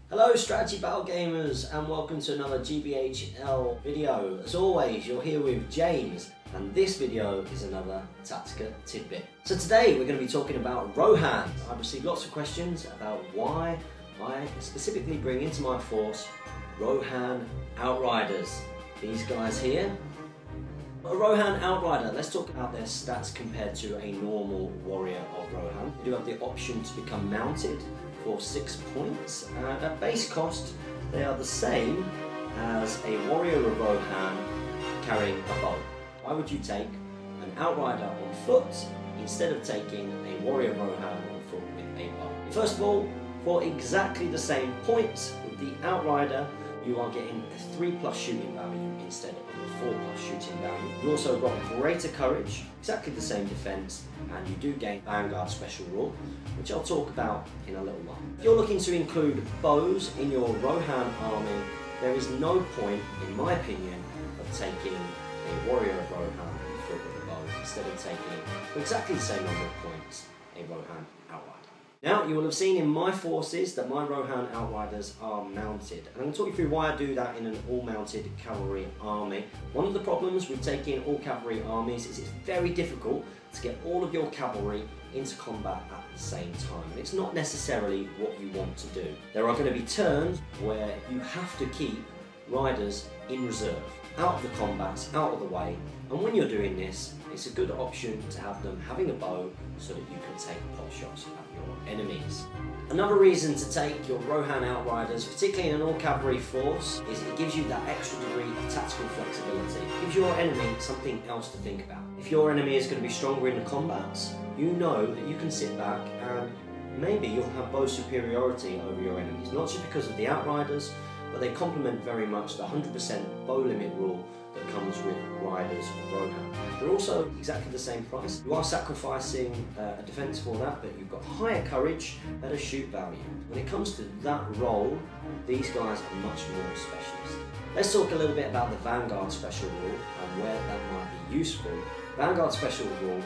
Hello strategy battle gamers and welcome to another GBHL video. As always, you're here with James and this video is another Tactica tidbit. So today we're going to be talking about Rohan. I've received lots of questions about why I specifically bring into my force Rohan Outriders. These guys here. A Rohan Outrider, let's talk about their stats compared to a normal warrior of Rohan. You do have the option to become mounted for 6 points, and at base cost they are the same as a warrior of Rohan carrying a bow. Why would you take an Outrider on foot instead of taking a warrior of Rohan on foot with a bow? First of all, for exactly the same points with the Outrider, you are getting a 3+ shooting value instead of a 4+ shooting value. You also got greater courage, exactly the same defense, and you do gain Vanguard special rule, which I'll talk about in a little while. If you're looking to include bows in your Rohan army, there is no point, in my opinion, of taking a warrior of Rohan on foot with a bow instead of taking, for exactly the same number of points, a Rohan Outrider. Now, you will have seen in my forces that my Rohan Outriders are mounted, and I'm going to talk you through why I do that in an all-mounted cavalry army. One of the problems with taking all cavalry armies is it's very difficult to get all of your cavalry into combat at the same time, and it's not necessarily what you want to do. There are going to be turns where you have to keep riders in reserve, out of the combats, out of the way, and when you're doing this, it's a good option to have them having a bow so that you can take pot shots at your enemies. Another reason to take your Rohan Outriders, particularly in an all-cavalry force, is it gives you that extra degree of tactical flexibility. It gives your enemy something else to think about. If your enemy is going to be stronger in the combats, you know that you can sit back and maybe you'll have bow superiority over your enemies, not just because of the Outriders, but they complement very much the 100% bow limit rule that comes with riders of Rohan. They're also exactly the same price. You are sacrificing a defense for that, but you've got higher courage, better shoot value. When it comes to that role, these guys are much more specialist. Let's talk a little bit about the Vanguard special rule and where that might be useful. Vanguard special rule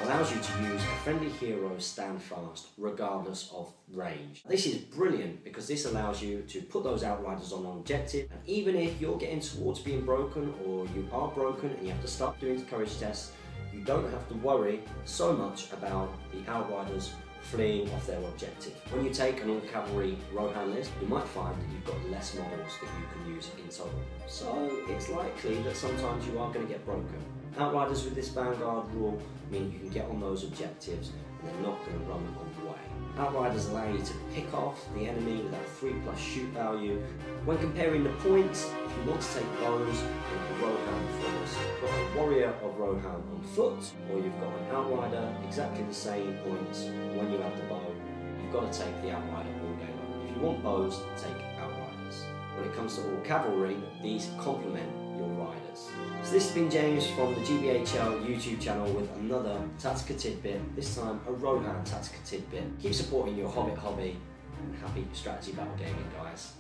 allows you to use a friendly hero's stand fast regardless of range. This is brilliant because this allows you to put those Outriders on an objective, and even if you're getting towards being broken or you are broken and you have to start doing the courage tests, you don't have to worry so much about the Outriders fleeing off their objective. When you take an all-cavalry Rohan list, you might find that you've got less models that you can use in total. So it's likely that sometimes you are going to get broken. Outriders with this Vanguard rule mean you can get on those objectives and they're not going to run away. Outriders allow you to pick off the enemy with that 3+ shoot value. When comparing the points, if you want to take bows in the Rohan force, you've got a warrior of Rohan on foot, or you've got an Outrider, exactly the same points when you have the bow. You've got to take the Outrider all day long. If you want bows, take Outriders. When it comes to all cavalry, these complement your riders. So this has been James from the GBHL YouTube channel with another Tactica tidbit, this time a Rohan Tactica tidbit. Keep supporting your Hobbit hobby and happy strategy battle gaming, guys.